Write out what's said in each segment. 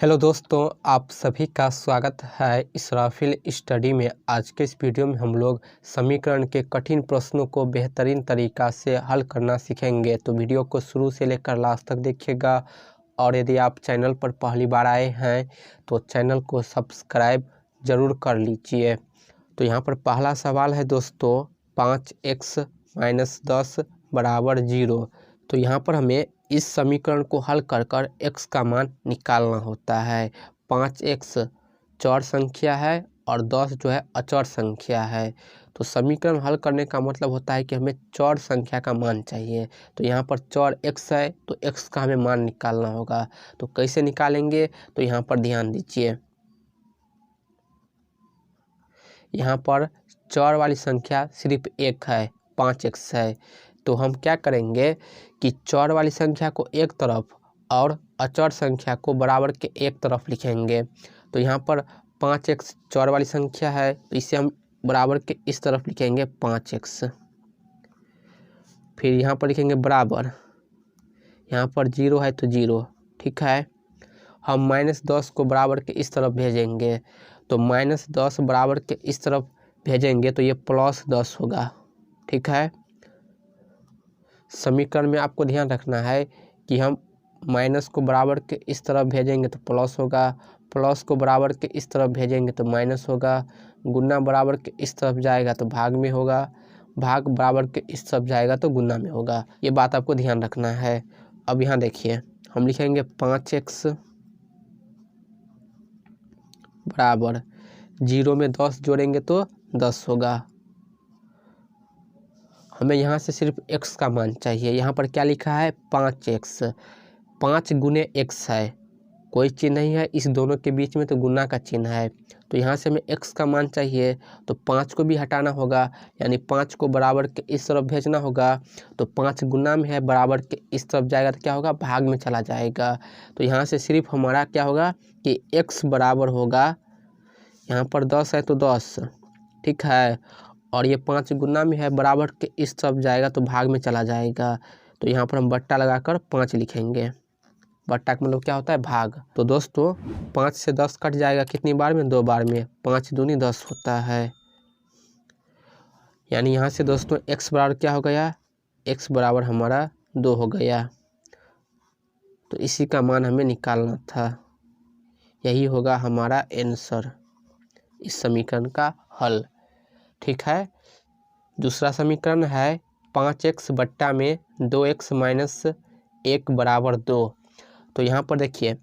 Hello दोस्तों, आप सभी का स्वागत है इसराफिल स्टडी में। आज के इस वीडियो में हम लोग समीकरण के कठिन प्रश्नों को बेहतरीन तरीक़ा से हल करना सीखेंगे। तो वीडियो को शुरू से लेकर लास्ट तक देखिएगा। और यदि आप चैनल पर पहली बार आए हैं तो चैनल को सब्सक्राइब ज़रूर कर लीजिए। तो यहाँ पर पहला सवाल है दोस्तों, 5x - 10 = 0। तो यहाँ पर हमें इस समीकरण को हल कर कर x का मान निकालना होता है। 5x चर संख्या है और 10 जो है अचर संख्या है। तो समीकरण हल करने का मतलब होता है कि हमें चर संख्या का मान चाहिए। तो यहाँ पर चर x है तो x का हमें मान निकालना होगा। तो कैसे निकालेंगे, तो यहाँ पर ध्यान दीजिए। यहाँ पर चर वाली संख्या सिर्फ एक है, 5x है। तो हम क्या करेंगे कि चर वाली संख्या को एक तरफ और अचर संख्या को बराबर के एक तरफ लिखेंगे। तो यहाँ पर 5x चर वाली संख्या है तो इसे हम बराबर के इस तरफ लिखेंगे 5x। फिर यहाँ पर लिखेंगे बराबर, यहाँ पर 0 है तो 0, ठीक है। हम -10 को बराबर के इस तरफ भेजेंगे। तो -10 बराबर के इस तरफ भेजेंगे तो ये +10 होगा, ठीक है। समीकरण में आपको ध्यान रखना है कि हम माइनस को बराबर के इस तरफ भेजेंगे तो प्लस होगा, प्लस को बराबर के इस तरफ भेजेंगे तो माइनस होगा, गुना बराबर के इस तरफ जाएगा तो भाग में होगा, भाग बराबर के इस तरफ जाएगा तो गुना में होगा। ये बात आपको ध्यान रखना है। अब यहाँ देखिए, हम लिखेंगे 5x बराबर 0 में 10 जोड़ेंगे तो 10 होगा। हमें यहाँ से सिर्फ x का मान चाहिए। यहाँ पर क्या लिखा है, 5x, 5 गुने x है, कोई चिन्ह नहीं है इस दोनों के बीच में तो गुना का चिन्ह है। तो यहाँ से हमें x का मान चाहिए तो 5 को भी हटाना होगा, यानी 5 को बराबर के इस तरफ भेजना होगा। तो 5 गुना में है, बराबर के इस तरफ जाएगा तो क्या होगा, भाग में चला जाएगा। तो यहाँ से सिर्फ हमारा क्या होगा कि x बराबर होगा, यहाँ पर 10 है तो 10, ठीक है। और ये 5 गुना में है, बराबर के इस तरफ जाएगा तो भाग में चला जाएगा। तो यहाँ पर हम बट्टा लगाकर 5 लिखेंगे। बट्टा का मतलब क्या होता है, भाग। तो दोस्तों 5 से 10 कट जाएगा कितनी बार में, 2 बार में। 5 दूनी 10 होता है। यानी यहाँ से दोस्तों x बराबर क्या हो गया, x बराबर हमारा 2 हो गया। तो इसी का मान हमें निकालना था। यही होगा हमारा आंसर, इस समीकरण का हल, ठीक है। दूसरा समीकरण है 5x बट्टा में 2x - 1 बराबर 2। तो यहाँ पर देखिए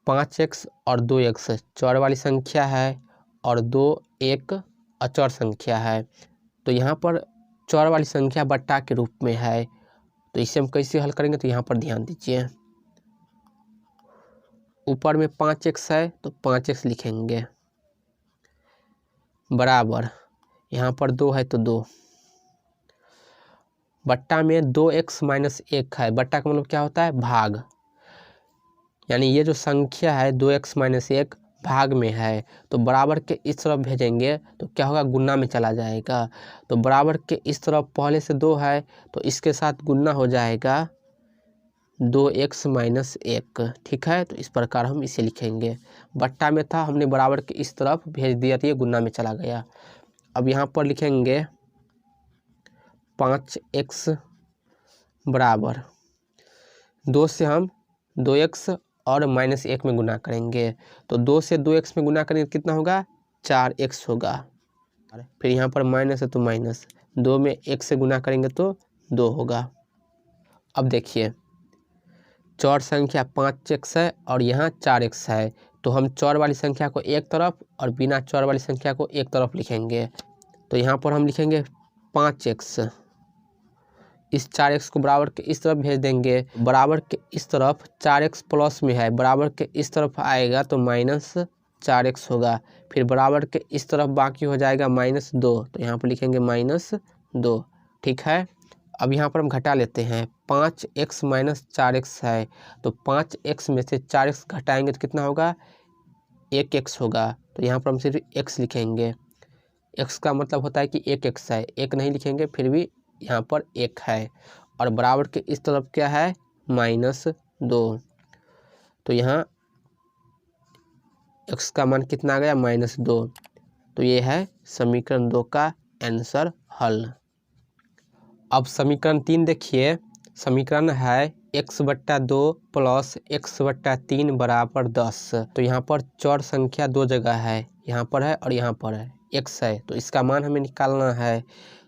5x और 2x चर वाली संख्या है और 2 एक अचर संख्या है। तो यहाँ पर चर वाली संख्या बट्टा के रूप में है। तो इसे हम कैसे हल करेंगे, तो यहाँ पर ध्यान दीजिए। ऊपर में 5x है तो 5x लिखेंगे, बराबर यहाँ पर 2 है तो 2, बट्टा में 2x - 1 है। बट्टा का मतलब क्या होता है, भाग। यानी ये जो संख्या है 2x - 1 भाग में है तो बराबर के इस तरफ भेजेंगे तो क्या होगा, गुना में चला जाएगा। तो बराबर के इस तरफ पहले से 2 है तो इसके साथ गुना हो जाएगा 2x - 1, ठीक है। तो इस प्रकार हम इसे लिखेंगे। बट्टा में था, हमने बराबर के इस तरफ भेज दिया तो ये गुना में चला गया। अब यहाँ पर लिखेंगे 5x बराबर 2 से हम 2x और -1 में गुना करेंगे। तो 2 से 2x में गुना करेंगे कितना होगा, 4x होगा। फिर यहाँ पर माइनस है तो माइनस, 2 में 1 से गुना करेंगे तो 2 होगा। अब देखिए चर संख्या 5x है और यहाँ 4x है। तो हम चर वाली संख्या को एक तरफ और बिना चर वाली संख्या को एक तरफ लिखेंगे। तो यहाँ पर हम लिखेंगे 5x, इस 4x को बराबर के इस तरफ भेज देंगे। बराबर के इस तरफ 4x प्लस में है, बराबर के इस तरफ आएगा तो -4x होगा। फिर बराबर के इस तरफ बाकी हो जाएगा -2, तो यहाँ पर लिखेंगे -2, ठीक है। अब यहाँ पर हम घटा लेते हैं, 5x - 4x है तो 5x में से 4x घटाएंगे तो कितना होगा, 1x होगा। तो यहाँ पर हम सिर्फ x लिखेंगे। x का मतलब होता है कि 1x है, 1 नहीं लिखेंगे फिर भी यहाँ पर 1 है। और बराबर के इस तरफ क्या है, -2। तो यहाँ x का मान कितना आ गया -2। तो ये है समीकरण 2 का आंसर हल। अब समीकरण 3 देखिए, समीकरण है x/2 प्लस x/3 बराबर 10। तो यहाँ पर चर संख्या दो जगह है, यहाँ पर है और यहाँ पर है, x है, तो इसका मान हमें निकालना है।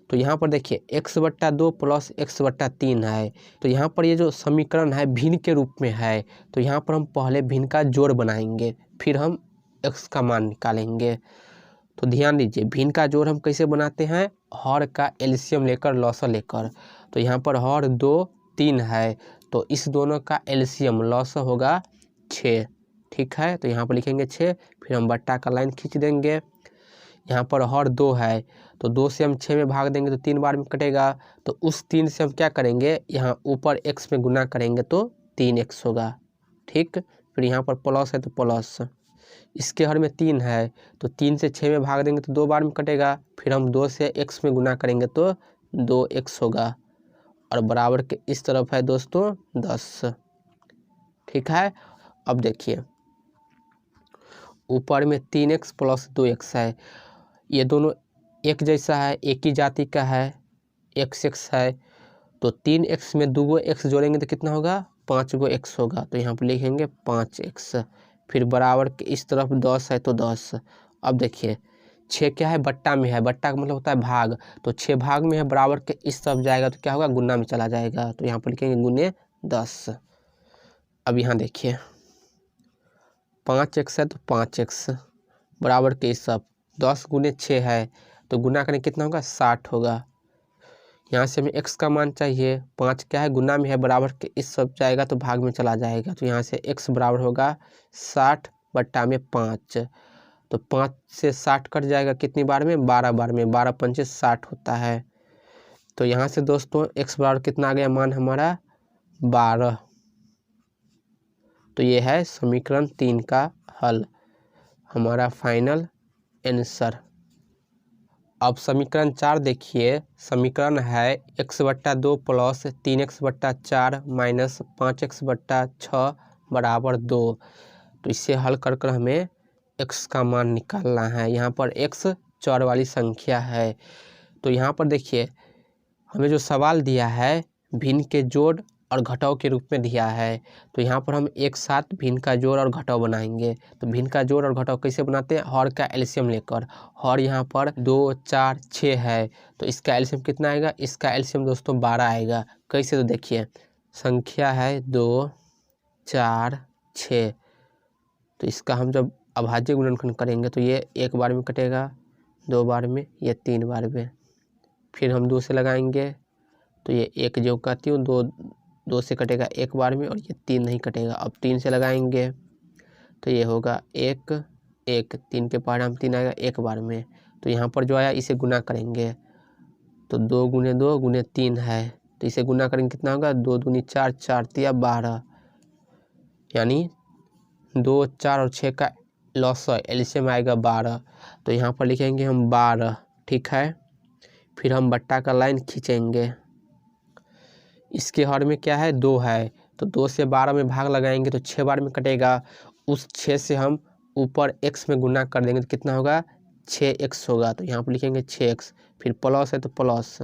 तो यहाँ पर देखिए x/2 प्लस x/3 है, तो यहाँ पर ये जो समीकरण है भिन्न के रूप में है, तो यहाँ पर हम पहले भिन्न का जोड़ बनाएंगे, फिर हम x का मान निकालेंगे। तो ध्यान दीजिए, भिन्न का जोड़ हम कैसे बनाते हैं, हर का एलसीएम लेकर लॉसर लेकर। तो यहाँ पर हर 2 3 है, तो इस दोनों का एलसीएम लॉसर होगा 6, ठीक है। तो यहाँ पर लिखेंगे 6, फिर हम बट्टा का लाइन खींच देंगे। यहाँ पर हर 2 है, तो 2 से हम 6 में भाग देंगे तो 3 बार में कटेगा, तो उस 3 से हम क्या करेंगे, यहाँ ऊपर x में गुना करेंगे तो 3x होगा, ठीक। फिर यहाँ पर प्लस है तो प्लस, इसके हर में 3 है, तो 3 से 6 में भाग देंगे तो 2 बार में कटेगा, फिर हम 2 से x में गुना करेंगे तो 2x होगा, और बराबर के इस तरफ है दोस्तों 10, ठीक है। अब देखिए ऊपर में 3x प्लस 2x है, ये दोनों एक जैसा है, एक ही जाति का है, x है, तो 3x में 2 x जोड़ेंगे तो कितना होगा, 5 x होगा, तो यहाँ पर लिखेंगे 5x। फिर बराबर के इस तरफ 10 है तो 10। अब देखिए 6 क्या है, बट्टा में है, बट्टा का मतलब होता है भाग, तो 6 भाग में है, बराबर के इस तरफ जाएगा तो क्या होगा, गुना में चला जाएगा, तो यहाँ पर लिखेंगे गुने 10। अब यहाँ देखिए 5x है तो 5x बराबर के इस तरफ 10 गुने 6 है, तो गुना करें कितना होगा, 60 होगा। यहाँ से हमें x का मान चाहिए, 5 क्या है, गुना में है, बराबर के इस सब जाएगा तो भाग में चला जाएगा, तो यहाँ से x बराबर होगा 60 बट्टा में 5। तो 5 से 60 कट जाएगा कितनी बार में, 12 बार में, 12 पंचे 60 होता है। तो यहाँ से दोस्तों x बराबर कितना आ गया मान हमारा 12। तो ये है समीकरण 3 का हल, हमारा फाइनल आंसर। अब समीकरण 4 देखिए, समीकरण है x/2 plus 3x/4 minus 5x/6 बराबर 2। तो इसे हल कर कर हमें x का मान निकालना है। यहाँ पर x चर वाली संख्या है, तो यहाँ पर देखिए हमें जो सवाल दिया है भिन्न के जोड़ और घटाव के रूप में दिया है, तो यहाँ पर हम एक साथ भिन्न का जोड़ और घटाव बनाएंगे। तो भिन्न का जोड़ और घटाव कैसे बनाते हैं, हर का एलसीएम लेकर। हर यहाँ पर 2 4 6 है, तो इसका एलसीएम कितना आएगा, इसका एलसीएम दोस्तों 12 आएगा। कैसे, तो देखिए संख्या है 2 4 6, तो इसका हम जब अभाज्य गुणनखंड करेंगे तो ये 1 बार में कटेगा, 2 बार में, ये 3 बार में। फिर हम 2 से लगाएंगे तो ये 1 जो कहती हूँ 2 से कटेगा 1 बार में, और ये 3 नहीं कटेगा। अब 3 से लगाएंगे तो ये होगा 1 1, 3 के परिणाम 3 आएगा 1 बार में। तो यहाँ पर जो आया इसे गुना करेंगे तो 2 गुने 2 गुने 3 है, तो इसे गुना करेंगे कितना होगा, 2 दूनी 4, 4 तिया 12, यानी 2 4 और 6 का लॉसर एलसीएम आएगा 12। तो यहाँ पर लिखेंगे हम 12, ठीक है। फिर हम बट्टा का लाइन खींचेंगे, इसके हर में क्या है 2 है, तो 2 से 12 में भाग लगाएंगे तो 6 बार में कटेगा। उस 6 से हम ऊपर x में गुना कर देंगे तो कितना होगा, 6x होगा। तो यहाँ पर लिखेंगे 6x, फिर प्लस है तो प्लस,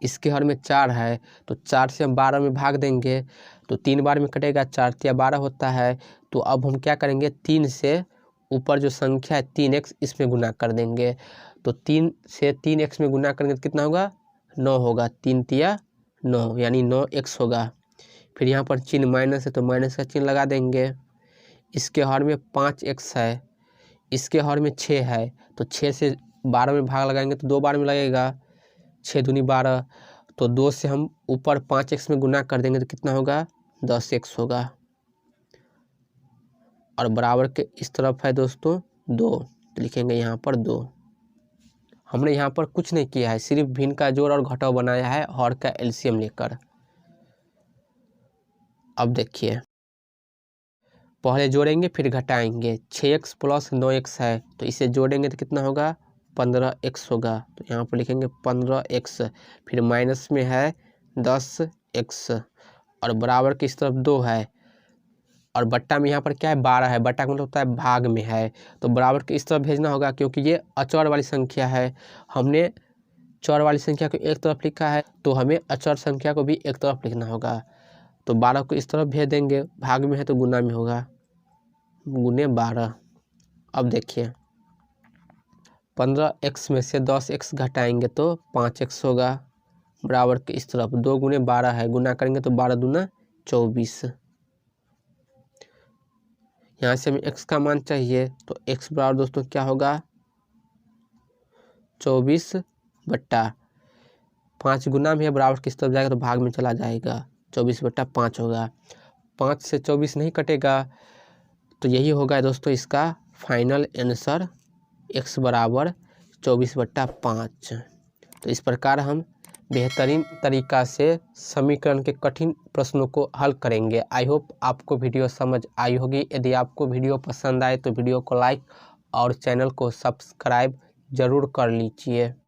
इसके हर में 4 है, तो 4 से हम 12 में भाग देंगे तो 3 बार में कटेगा, 4 तिया 12 होता है। तो अब हम क्या करेंगे, 3 से ऊपर जो संख्या है 3x इसमें गुना कर देंगे, तो 3 से 3x में गुना करेंगे तो कितना होगा, 9 होगा, 3 तिया 9, यानी 9x होगा। फिर यहाँ पर चिन्ह माइनस है तो माइनस का चिन्ह लगा देंगे। इसके हर में 5x है, इसके हर में 6 है, तो 6 से 12 में भाग लगाएंगे तो 2 बार में लगेगा, 6 दूनी 12, तो 2 से हम ऊपर 5x में गुना कर देंगे तो कितना होगा, 10x होगा, और बराबर के इस तरफ है दोस्तों 2, तो लिखेंगे यहाँ पर 2। हमने यहाँ पर कुछ नहीं किया है, सिर्फ भिन्न का जोड़ और घटाव बनाया है हर का एलसीएम लेकर। अब देखिए पहले जोड़ेंगे फिर घटाएंगे, 6x प्लस 9x है, तो इसे जोड़ेंगे तो कितना होगा, 15x होगा। तो यहाँ पर लिखेंगे 15x, फिर माइनस में है 10x, और बराबर की इस तरफ 2 है, और बट्टा में यहाँ पर क्या है 12 है, बट्टा का मतलब होता है भाग में है, तो बराबर के इस तरफ भेजना होगा क्योंकि ये अचर वाली संख्या है। हमने चर वाली संख्या को एक तरफ लिखा है तो हमें अचर संख्या को भी एक तरफ लिखना होगा। तो 12 को इस तरफ भेज देंगे, भाग में है तो गुना में होगा, गुने 12। अब देखिए 15x में से 10x घटाएंगे तो 5x होगा, बराबर के इस तरफ 2 गुने 12 है, गुना करेंगे तो 12 दूना 24। यहाँ से हमें x का मान चाहिए तो x बराबर दोस्तों क्या होगा 24 बट्टा 5 गुना में है, बराबर किस तरफ जाएगा तो भाग में चला जाएगा, 24 बट्टा 5 होगा। 5 से 24 नहीं कटेगा तो यही होगा दोस्तों इसका फाइनल आंसर, x बराबर 24 बट्टा 5। तो इस प्रकार हम बेहतरीन तरीका से समीकरण के कठिन प्रश्नों को हल करेंगे। आई होप आपको वीडियो समझ आई होगी। यदि आपको वीडियो पसंद आए तो वीडियो को लाइक और चैनल को सब्सक्राइब ज़रूर कर लीजिए।